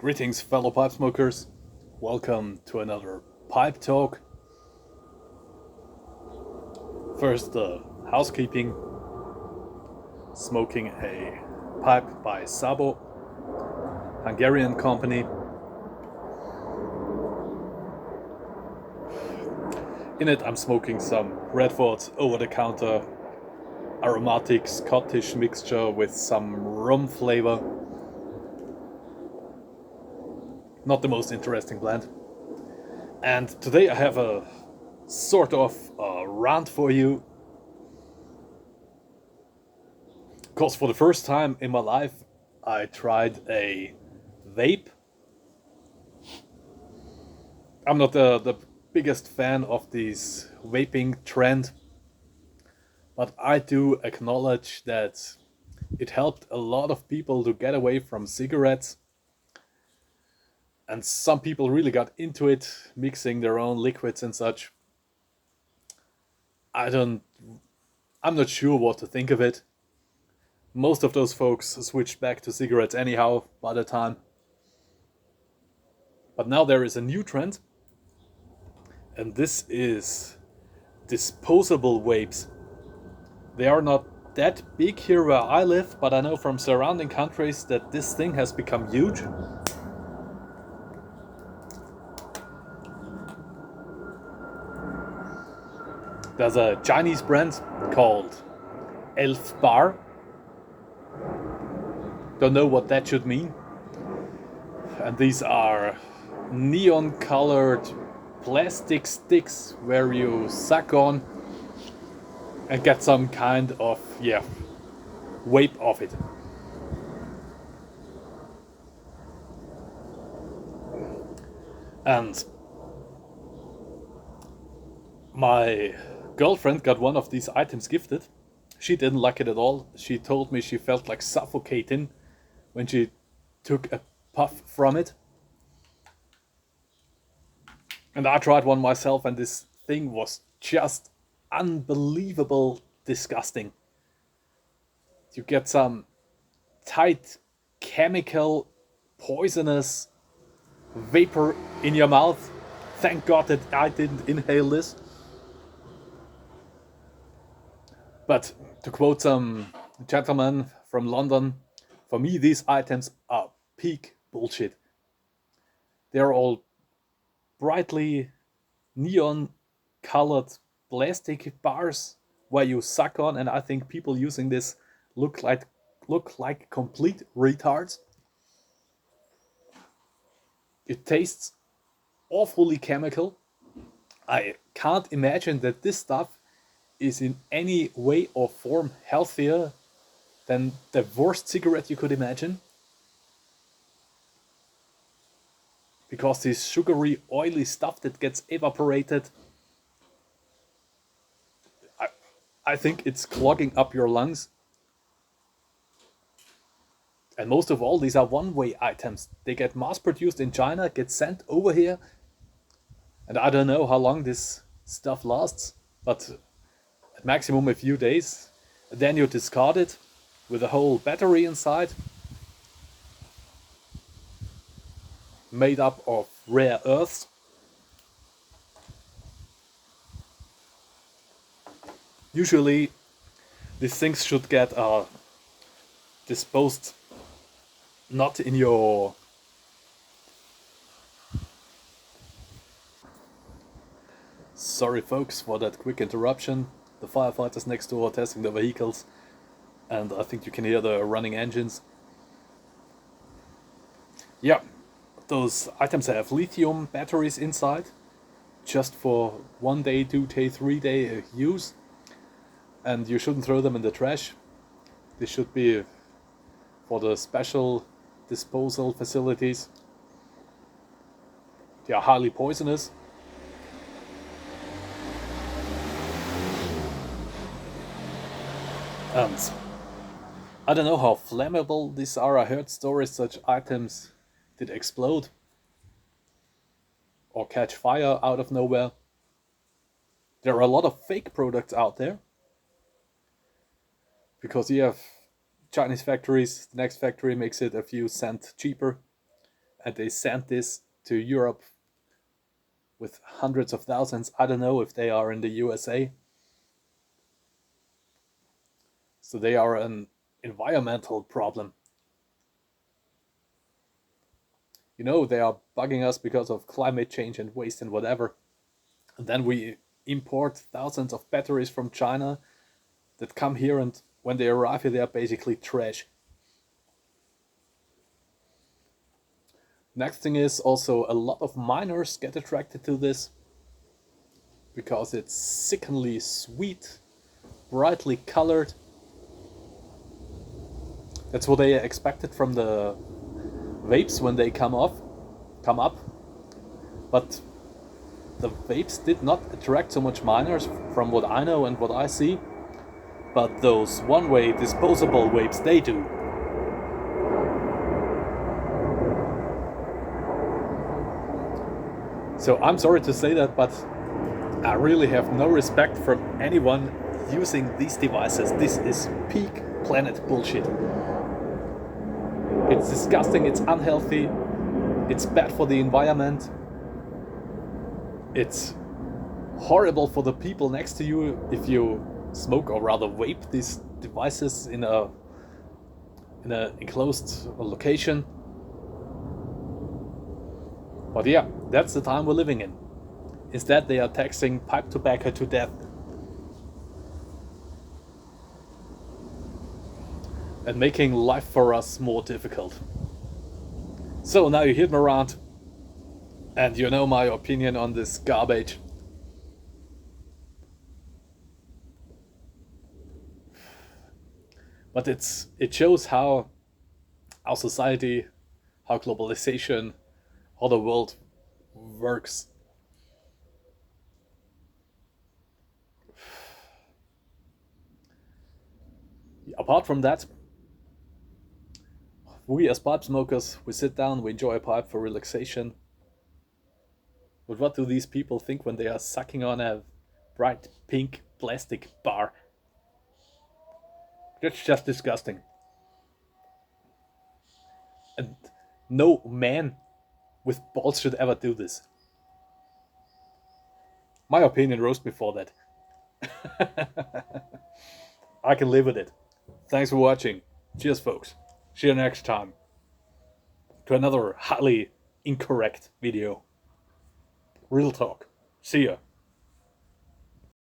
Greetings, fellow pipe smokers. Welcome to another pipe talk. First, housekeeping. Smoking a pipe by Sabo, Hungarian company. In it, I'm smoking some Redford's over-the-counter aromatic Scottish mixture with some rum flavor. Not the most interesting blend. And today I have a sort of rant for you. Because for the first time in my life, I tried a vape. I'm not the biggest fan of this vaping trend, but I do acknowledge that it helped a lot of people to get away from cigarettes. And some people really got into it, mixing their own liquids and such. I'm not sure what to think of it. Most of those folks switched back to cigarettes anyhow by the time. But now there is a new trend, and this is disposable vapes. They are not that big here where I live, but I know from surrounding countries that this thing has become huge. There's a Chinese brand called Elf Bar. Don't know what that should mean. And these are neon colored plastic sticks where you suck on and get some kind of, vape of it. And my girlfriend got one of these items gifted. She didn't like it at all. She told me she felt like suffocating when she took a puff from it. And I tried one myself, and this thing was just unbelievable disgusting. You get some tight chemical poisonous vapor in your mouth. Thank God that I didn't inhale this. But to quote some gentleman from London, for me these items are peak bullshit. They're all brightly neon colored plastic bars where you suck on, and I think people using this look like complete retards. It tastes awfully chemical. I can't imagine that this stuff is in any way or form healthier than the worst cigarette you could imagine. Because this sugary, oily stuff that gets evaporated, I think it's clogging up your lungs. And most of all, these are one-way items. They get mass-produced in China, get sent over here, and I don't know how long this stuff lasts, but at maximum a few days. Then you discard it with a whole battery inside, made up of rare earths. Usually, these things should get disposed not in your... Sorry folks for that quick interruption. The firefighters next door are testing the vehicles, and I think you can hear the running engines. Yeah, those items have lithium batteries inside, just for 1 day, 2 day, 3 day use, and you shouldn't throw them in the trash. They should be for the special disposal facilities. They are highly poisonous. And I don't know how flammable these are. I heard stories such items did explode or catch fire out of nowhere. There are a lot of fake products out there, because you have Chinese factories. The next factory makes it a few cents cheaper, and they sent this to Europe with hundreds of thousands. I don't know if they are in the USA. So they are an environmental problem. You know, they are bugging us because of climate change and waste and whatever. And then we import thousands of batteries from China that come here, and when they arrive here, they are basically trash. Next thing is also a lot of minors get attracted to this because it's sickeningly sweet, brightly colored. That's what they expected from the vapes when they come up. But the vapes did not attract so much minors from what I know and what I see. But those one-way disposable vapes, they do. So I'm sorry to say that, but I really have no respect for anyone using these devices. This is peak planet bullshit. It's disgusting, it's unhealthy, it's bad for the environment, it's horrible for the people next to you if you smoke or rather vape these devices in a enclosed location. But yeah, that's the time we're living in. Instead, they are taxing pipe tobacco to death. And making life for us more difficult. So now you heard my rant, and you know my opinion on this garbage. But it shows how our society, how globalization, how the world works. Apart from that, we as pipe smokers, we sit down, we enjoy a pipe for relaxation. But what do these people think when they are sucking on a bright pink plastic bar? That's just disgusting. And no man with balls should ever do this. My opinion roast me for that. I can live with it. Thanks for watching. Cheers, folks. See you next time to another highly incorrect video. Real talk. See ya.